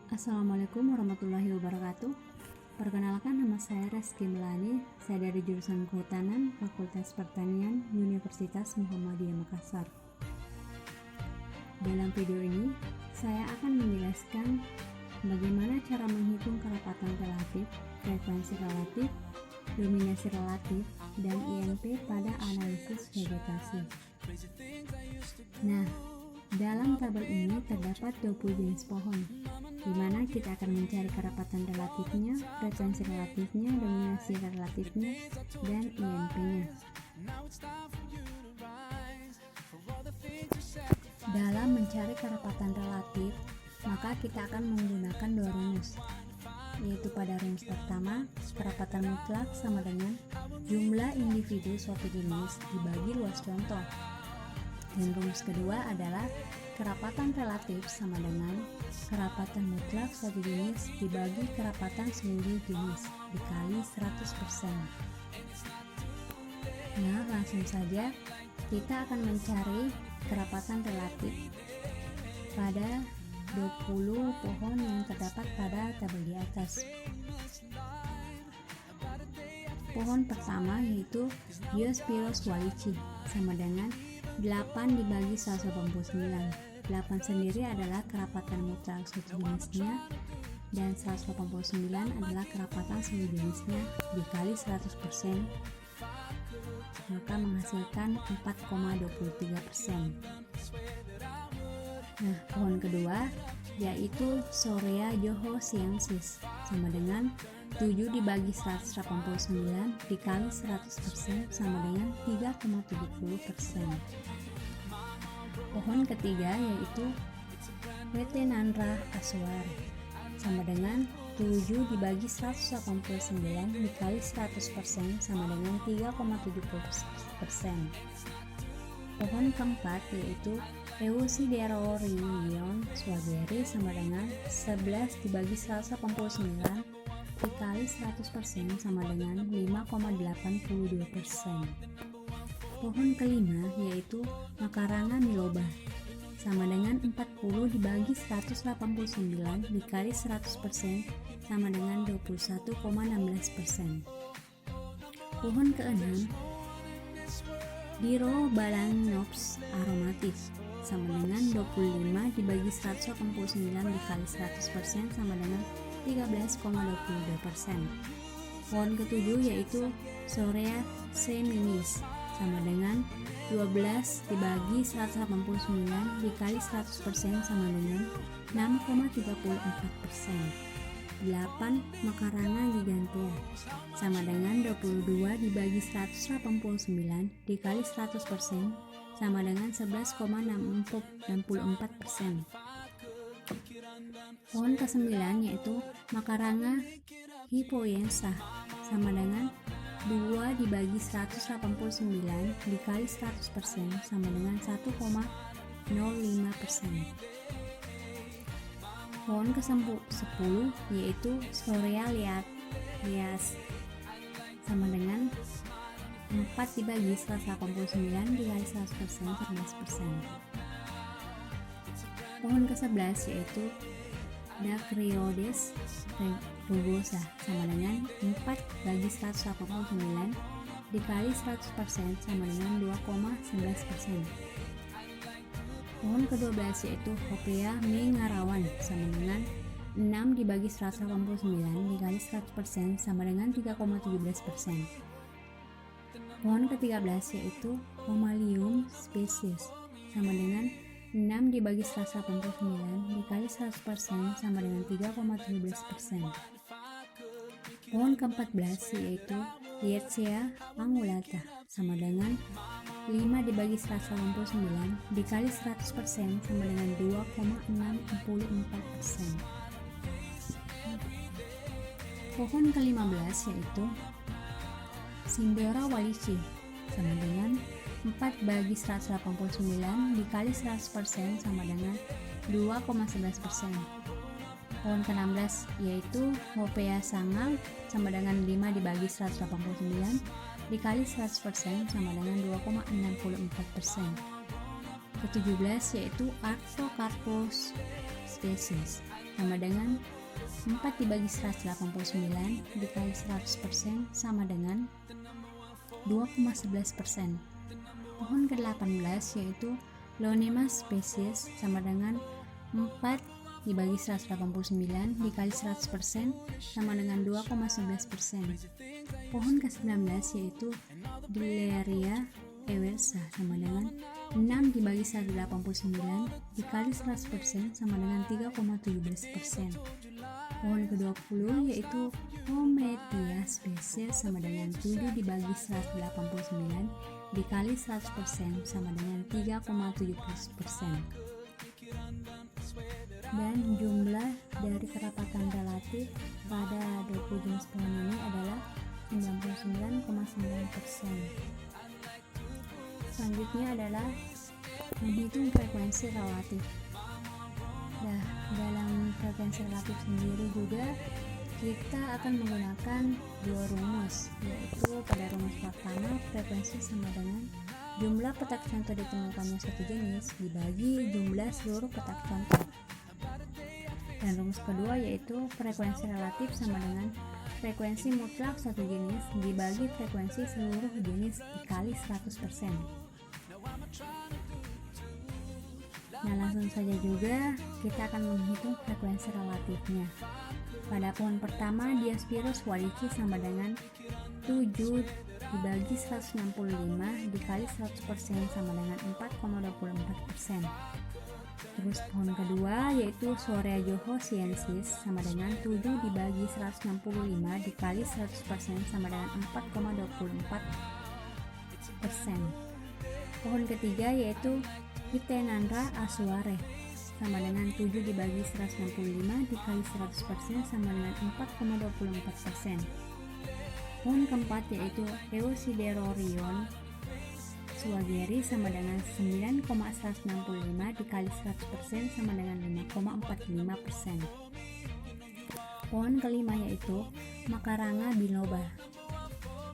Assalamualaikum warahmatullahi wabarakatuh. Perkenalkan, nama saya Reski Melani. Saya dari jurusan Kehutanan, Fakultas Pertanian, Universitas Muhammadiyah Makassar. Dalam video ini, saya akan menjelaskan bagaimana cara menghitung kerapatan relatif, frekuensi relatif, dominasi relatif, dan INP pada analisis vegetasi. Nah, dalam tabel ini terdapat 20 jenis pohon, di mana kita akan mencari kerapatan relatifnya, frekuensi relatifnya, dominasi relatifnya, dan INP-nya. Dalam mencari kerapatan relatif, maka kita akan menggunakan dua rumus, yaitu pada rumus pertama, kerapatan mutlak sama dengan jumlah individu suatu jenis dibagi luas contoh. Dan rumus kedua adalah kerapatan relatif sama dengan kerapatan mutlak suatu jenis dibagi kerapatan seluruh jenis dikali 100%. Nah, langsung saja kita akan mencari kerapatan relatif pada 20 pohon yang terdapat pada tabel di atas. Pohon pertama yaitu Diospyros wallichii sama dengan 8 dibagi 189. 8 sendiri adalah kerapatan mutlak suatu jenisnya, dan 189 adalah kerapatan seluruh jenisnya dikali 100%, maka menghasilkan 4,23%. Nah, pohon kedua yaitu Shorea johoxiensis sama dengan 7 dibagi 189 dikali 100% sama dengan 3,70%. Pohon ketiga yaitu Vetenandra aswar sama dengan 7 dibagi 189 dikali 100% sama dengan 3,70%. Pohon keempat yaitu Eusidereorion swageri sama dengan 11 dibagi 189 dikali 100% sama dengan 5,82%. Pohon kelima yaitu Macaranga miloba sama dengan 40 dibagi 189 dikali 100% sama dengan 21,16%. Pohon keenam Dirobalanops aromatis sama dengan 25 dibagi 189 dikali 100% sama dengan 13,22%. Pohon ketujuh yaitu Shorea seminis sama dengan 12 dibagi 189 dikali 100% sama dengan 6,34%. 8 Macaranga gigantea sama dengan 22 dibagi 189 dikali 100% sama dengan 11,64%. Pohon ke-9 yaitu Macaranga hypoensa sama dengan 2 dibagi 189 dikali 100% sama dengan 1,05%. Pohon ke-10 yaitu Shorea lias sama dengan 4 dibagi 189 dikali 100% 11%. Pohon ke-11 yaitu Dacryodes rugosa sama dengan 4 bagi 189 dikali 100% sama dengan 2,11%. Pohon ke-12 yaitu Hopea mingarawan sama dengan 6 dibagi 189 dikali 100% sama dengan 3,17%. Pohon ke-13 yaitu Homalium species sama dengan 6 dibagi 189 dikali 100% sama dengan 3,17%. Pohon ke-14 yaitu Liatzea angulata sama dengan 5 dibagi 189 dikali 100% sama dengan 2,64%. Pohon ke-15 yaitu Sindora wallichii sama dengan 4 bagi 189 dikali 100% sama dengan 2,11%. Pohon ke-16 yaitu Hopea sangal sama dengan 5 dibagi 189 dikali 100% sama dengan 2,64%. Ke-17 yaitu Artocarpus spesies sama dengan 4 dibagi 189 dikali 100% sama dengan 2,11%. Pohon ke-18 yaitu Lonema spesies sama dengan 4 dibagi 189 dikali 100% sama dengan 2,11%. Pohon ke-19 yaitu Dilleria eversa sama dengan 6 dibagi 189 dikali 100% sama dengan 3,17%. Pohon ke-20 yaitu Hometia spesies sama dengan 7 dibagi 189 dikali 100% sama dengan 3,70%. Dan jumlah dari kerapatan relatif pada 20 jenis pohon ini adalah 99,9%. Selanjutnya adalah menghitung frekuensi relatif. Nah, dalam frekuensi relatif sendiri juga kita akan menggunakan dua rumus, yaitu pada rumus pertama frekuensi sama dengan jumlah petak contoh ditemukannya satu jenis dibagi jumlah seluruh petak contoh. Dan rumus kedua yaitu frekuensi relatif sama dengan frekuensi mutlak satu jenis dibagi frekuensi seluruh jenis dikali 100%. Nah, langsung saja juga kita akan menghitung frekuensi relatifnya. Pada pohon pertama, Diospyros wallichi sama dengan 7 dibagi 165 dikali 100% sama dengan 4,24%. Terus pohon kedua yaitu Shorea johosiensis sama dengan 7 dibagi 165 dikali 100% sama dengan 4,24%. Pohon ketiga yaitu Itenandra asuare sama dengan 7 dibagi 165 dikali 100% sama dengan 4,24%. Pohon keempat yaitu Eusiderorion swageri sama dengan 9,165 dikali 100% sama dengan 5,45%. Pohon kelima yaitu Macaranga biloba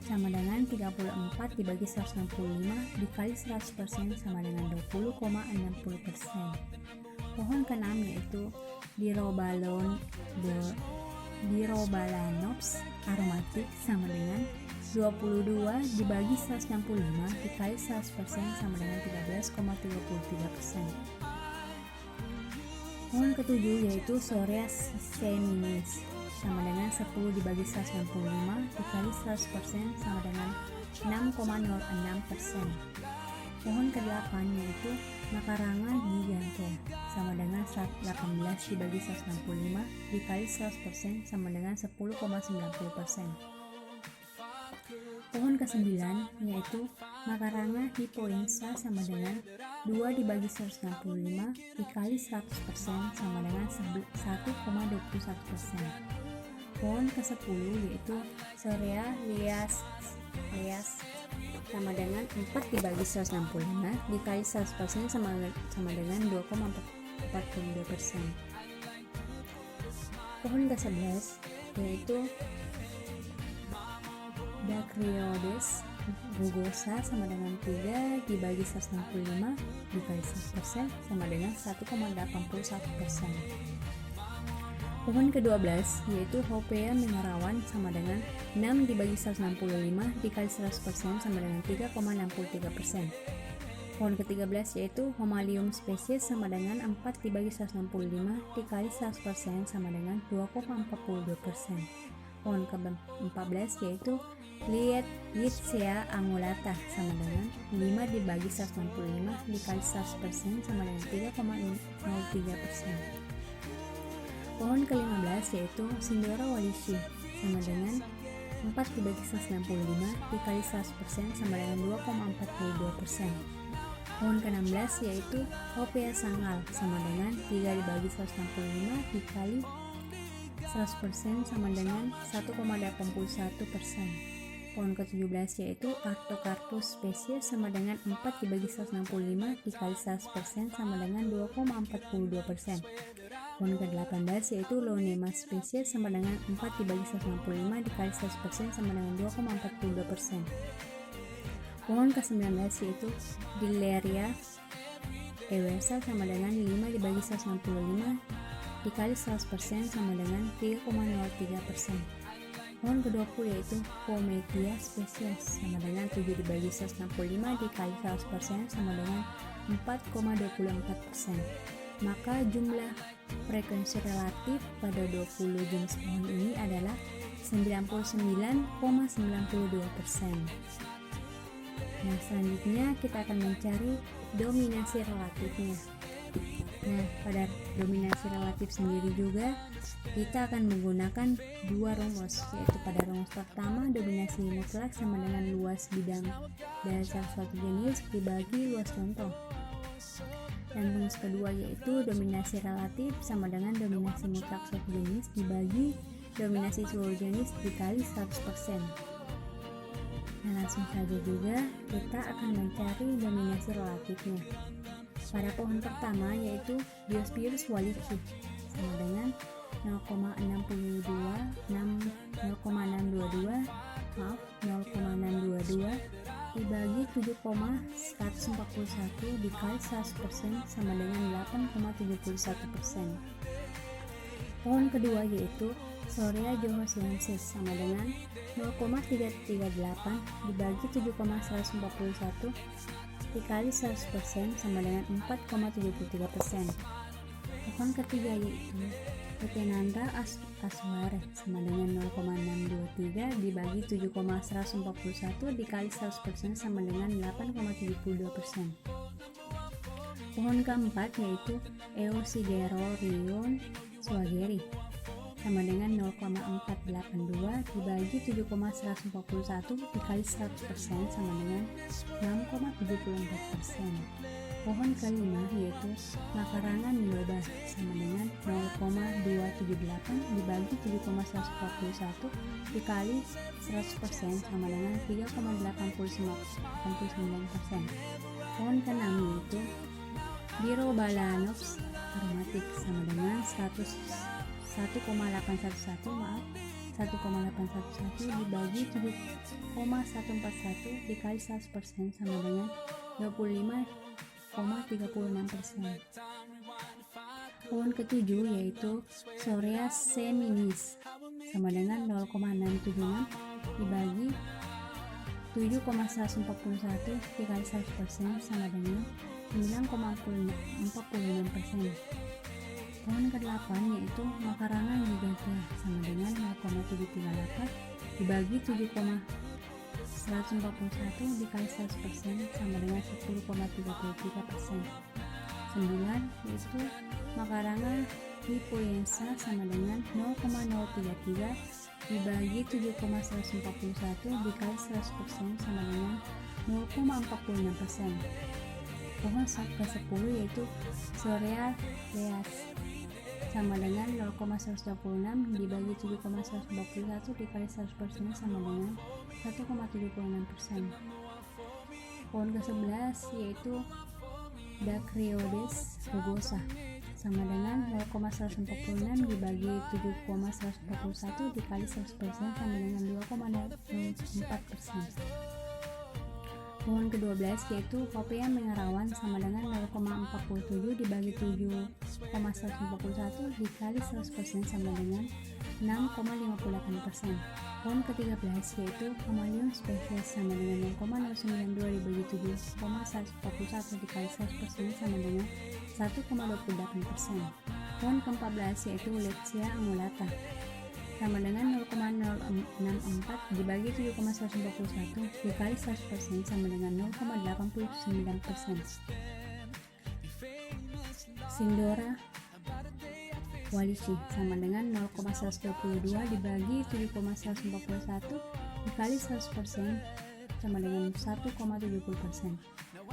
sama dengan 34 dibagi 165 dikali 100% sama dengan 20,60%. Pohon keenam yaitu Dirobalanops aromatik sama dengan 22 dibagi 165 dikali 100% sama dengan 13,33%. Pohon ketujuh yaitu Shorea seminis sama dengan 10 dibagi 165 dikali 100% sama dengan 6,06%. Pohon ke-8 yaitu Macaranga gigante sama dengan 18 dibagi 165 dikali 100% sama dengan 10,90%. Pohon ke-9 yaitu Macaranga hipoensa sama dengan 2 dibagi 165 dikali 100% sama dengan 1,21%. Pohon ke-10 yaitu Shorea lias sama dengan 4 dibagi 165 dikali 100% sama dengan 2,42%. Pohon ke-11 yaitu Dacryodes rugosa sama dengan 3 dibagi 165 dikali 100% sama dengan 1,81%. Pohon ke-12 yaitu Hopea mengerawan sama dengan 6 dibagi 165 dikali 100% sama dengan 3,63%. Pohon ke-13 yaitu Homalium spesies sama dengan 4 dibagi 165 dikali 100% sama dengan 2,42%. Pohon ke-14 yaitu Lietsea angulata sama dengan 5 dibagi 165 dikali 100% sama dengan 3,03%. Pohon ke-15 yaitu Sindora wallichi sama dengan 4 dibagi 165 dikali 100% sama dengan 2,42%. Pohon ke-16 yaitu Hopea sangal sama dengan 3 dibagi 165 dikali 100% sama dengan 1,81%. Pohon ke-17 yaitu Artocarpus spesies sama dengan 4 dibagi 165 dikali 100% sama dengan 2,42%. Pohon ke-18 yaitu Lonema spesies sama dengan 4 dibagi 165 dikali 100% sama dengan 2,42%. Pohon ke-19 yaitu Dilleria eversa sama dengan 5 dibagi 165 dikali 100% sama dengan 3,03%. Pohon ke-20 yaitu Pometia spesies sama dengan 7 dibagi 165 dikali 100% sama dengan 4,24%. Maka jumlah frekuensi relatif pada 20 jenis pohon ini adalah 99,92%. Nah, selanjutnya kita akan mencari dominasi relatifnya. Nah, pada dominasi relatif sendiri juga kita akan menggunakan dua rumus, yaitu pada rumus pertama dominasi mutlak sama dengan luas bidang dari salah satu jenis dibagi luas contoh, dan rumus kedua yaitu dominasi relatif sama dengan dominasi mutlak suatu jenis dibagi dominasi seluruh jenis dikali 100%. Nah, langsung saja juga kita akan mencari dominasi relatifnya. Pada pohon pertama yaitu Diospyros wallichi sama dengan 0,622 dibagi 7,141 dikali 100% sama dengan 8,71%. Pohon kedua yaitu Shorea johansensis sama dengan 0,338 dibagi 7,141 dikali 100% sama dengan 4,73%. Pohon ketiga yaitu Petenandra asware sama dengan 0,623 dibagi 7,141 dikali 100% sama dengan 8,72%. Pohon keempat yaitu Eosigerorion swageri sama dengan 0,482 dibagi 7,141 dikali 100% sama dengan 6,74%. Pohon kelima yaitu Makarangan niloba sama dengan 0,278 dibagi 7,141 dikali 100% sama dengan 3,89%. Pohon keenam yaitu Birobalanops aromatik sama dengan 1,811 dibagi 7,141 dikali 100% sama dengan 25,36%. Pohon ketujuh yaitu Shorea seminis sama dengan 0,676 dibagi 7,141 dikali 100% sama dengan 9,46%. Pohon ke-8 yaitu Makarangan giganta sama dengan 0,738 dibagi 7,141 dikali 100% sama dengan 10,33%. 9 yaitu Makarangan hipoensa sama dengan 0,033 dibagi 7,141 dikali 100% sama dengan 0,46%. Pohon ke-10 yaitu Shorea leas sama dengan 0,126 dibagi 7,141 dikali 100% sama dengan 1,76%. Pohon ke-11 yaitu Dacryodes rugosa sama dengan 0,146 dibagi 7,141 dikali 100% sama dengan 2,04%. Pohon ke-12 yaitu Hopea mengerawan sama dengan 0,47 dibagi 7,141 dikali 100% sama dengan 6,58%. Pohon ke-13 yaitu Hamalion spesies sama dengan 0,092 dibagi 7,141 dikali 100% sama dengan 1,28%. Pohon ke-14 yaitu Lexia angulata sama dengan 0,064 dibagi 7,141 dikali 100% sama dengan 0,89%. Sindora wallichi sama dengan 0,122 dibagi 7,141 dikali 100% sama dengan 1,70%.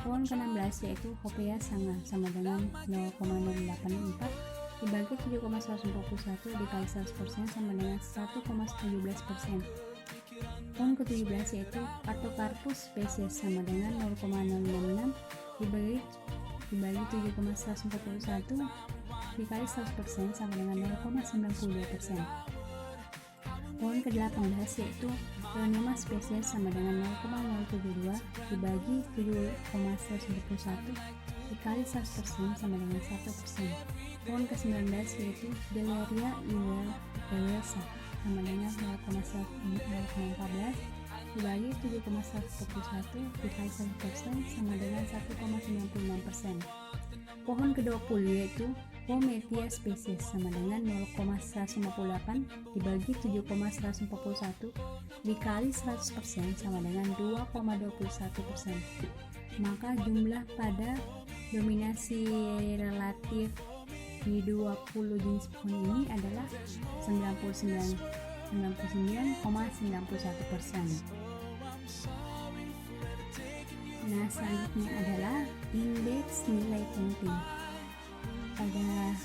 Pohon ke-16 yaitu Hopea sanga sama dengan 0,084 dibagi 7,141 dikali 100% sama dengan 1,17%. Pohon ke-17 yaitu Artocarpus spesies sama dengan 0,066 dibagi 7,141 dikali 100% sama dengan 0,92%. Pohon ke-18 yaitu Leonema spesies sama dengan 0,072 dibagi 7,191 dikali 100% sama dengan 1%. Pohon ke-19 yaitu Deleria ewelsa sama dengan 0,14 dibagi 7,141 dikali 1% sama dengan 1,96%. Pohon ke-20 yaitu Pometia spesies sama dengan 0,158 dibagi 7,141 dikali 100% sama dengan 2,21%. Maka jumlah pada dominasi relatif di 20 jenis pohon ini adalah 99,91%. Nah, selanjutnya adalah indeks nilai penting. Pada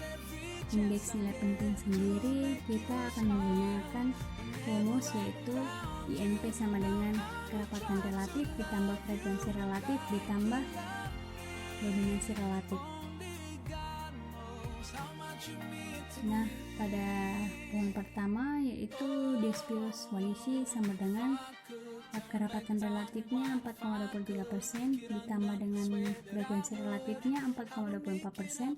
indeks nilai penting sendiri kita akan menggunakan rumus yaitu INP sama dengan kerapatan relatif ditambah frekuensi relatif ditambah dominasi relatif. Nah, pada pohon pertama yaitu Diospyros wallichi sama dengan kerapatan relatifnya 4,23% ditambah dengan frekuensi relatifnya 4,24%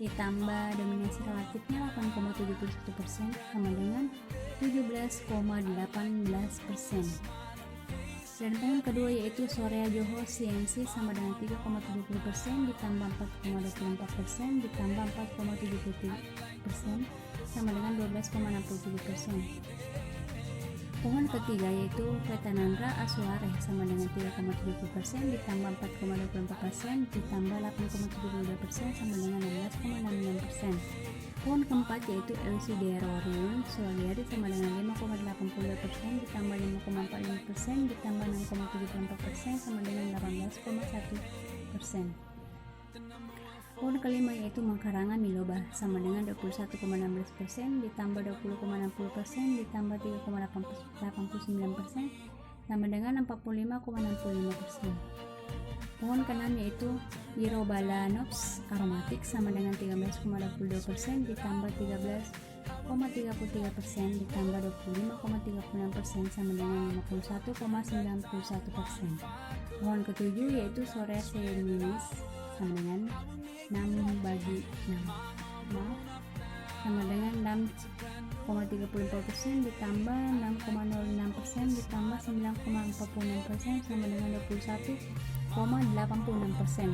ditambah dominasi relatifnya 8,71% sama dengan 17,18%. Dan pohon kedua yaitu Sorea johoxiensis sama dengan 3,70% ditambah 4,24% ditambah 4,73% sama dengan 12,67%. Pohon ketiga yaitu Vetanandra azuare sama dengan 3,70% ditambah 4,24% ditambah 8,72% sama dengan 16,66%. Pohon keempat yaitu Eusiderorium soliaris sama dengan 5,82% ditambah 5,45% ditambah 6,74% sama dengan 18,1%. Pohon kelima yaitu Macaranga miloba sama dengan 21,16% ditambah 20,60% ditambah 3,89% sama dengan 45,65%. Pohon keenam yaitu Irobalanops aromatik sama dengan 13,22% ditambah 13,33% ditambah 25,36% sama dengan 51,91%. Pohon ketujuh yaitu Sorea seminis sama dengan 6 bagi 6 sama dengan 6,34% ditambah 6,06% ditambah 9,46% sama dengan 21,86%.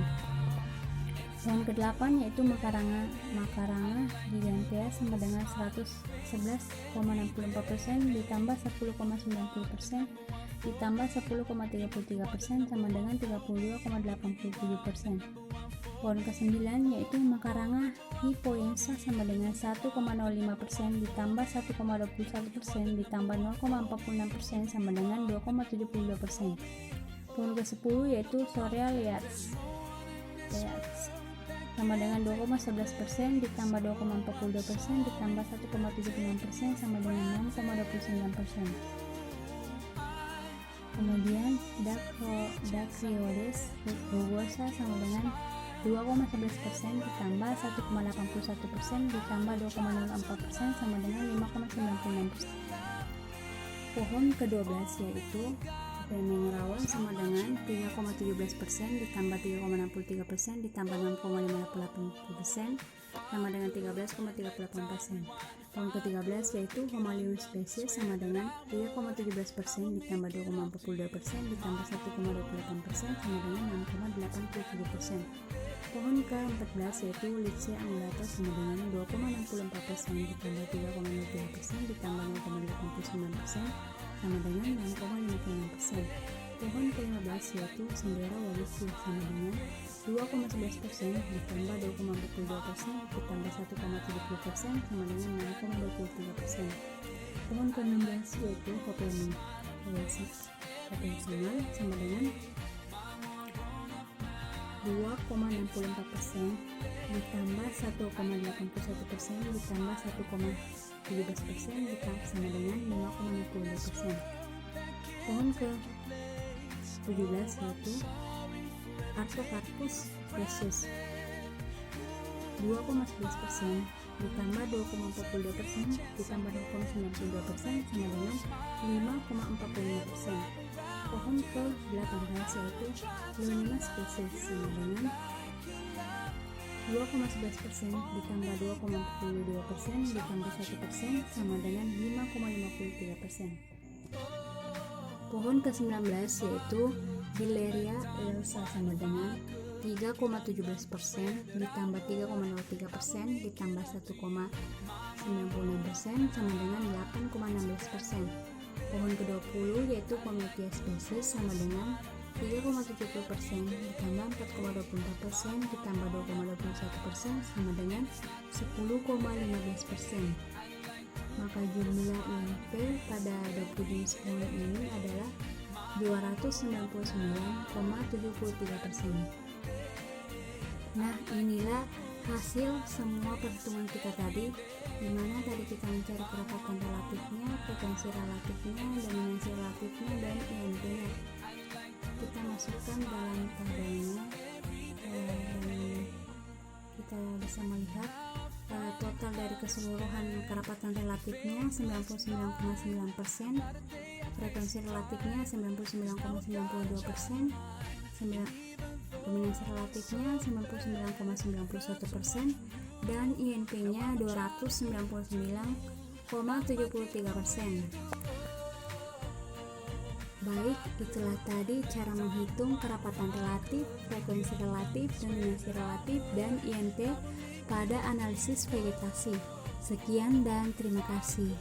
Pohon ke-8 yaitu Macaranga gigantea sama dengan 111,64% ditambah 10,90% ditambah 10,33% sama dengan 32,87%. Pohon ke-9 yaitu Macaranga hipoensa sama dengan 1,05% ditambah 1,21% ditambah 0,46% sama dengan 2,72%. Pohon ke-10 yaitu Sorea leax sama dengan 2,11% ditambah 2,42% ditambah 1,76% sama dengan 6,29%. Kemudian Dacryodes rugosa sama dengan 2,11% ditambah 1,81% ditambah 2,04% sama dengan 5,96%. Pohon ke-12 yaitu Pemengerawan sama dengan 3,17% ditambah 3,63% ditambah 6,58% sama dengan 13,38%. Pohon ke-13 yaitu Homalius spesies sama dengan 3,17% ditambah 2,42% ditambah 1,28% sama dengan 6,87%. Pohon ke-14 yaitu Lychee angulatus sama dengan 2,64% ditambah 3,03% ditambah 0,89% sama dengan 6,56%. Pohon ke-15 yaitu Sembera wallichi sama dengan 2,11% ditambah 2,42% ditambah 1,70% sama dengan 6,23%. Pohon ke-16 yaitu Hopeanum sama dengan 2,64% ditambah 1,81% ditambah 1,17% ditambah sama dengan 5,62%. Pohon ke-17 yaitu Artocarpus spesies 2,11% ditambah 2,42% ditambah 2,92% sama dengan 5,45%. Pohon ke-18 yaitu Leonema spesies sama dengan 2,11% ditambah 2,42% ditambah 1% sama dengan 5,53%. Pohon ke-19 yaitu Villeria elsa sama dengan 3,17% ditambah 3,03% ditambah 1,96% sama dengan 8,16%. Pohon ke-20 yaitu Cometia species sama dengan 3,70% ditambah 4,24% ditambah 2,21% sama dengan 10,15%. Maka jumlah INP pada 20 jenis pohon ini adalah 299,73%. Nah, inilah hasil semua perhitungan kita tadi, di mana tadi kita mencari kerapatan relatifnya, frekuensi relatifnya, dominasi relatifnya, dan INP-nya. Kita masukkan dalam tabelnya dan kita bisa melihat total dari keseluruhan kerapatan relatifnya 99,9%, frekuensi relatifnya 99,92%, dominasi relatifnya 99,91%, dan INP-nya 299,73%. Baik, itulah tadi cara menghitung kerapatan relatif, frekuensi relatif, dominasi relatif, dan INP pada analisis vegetasi. Sekian dan terima kasih.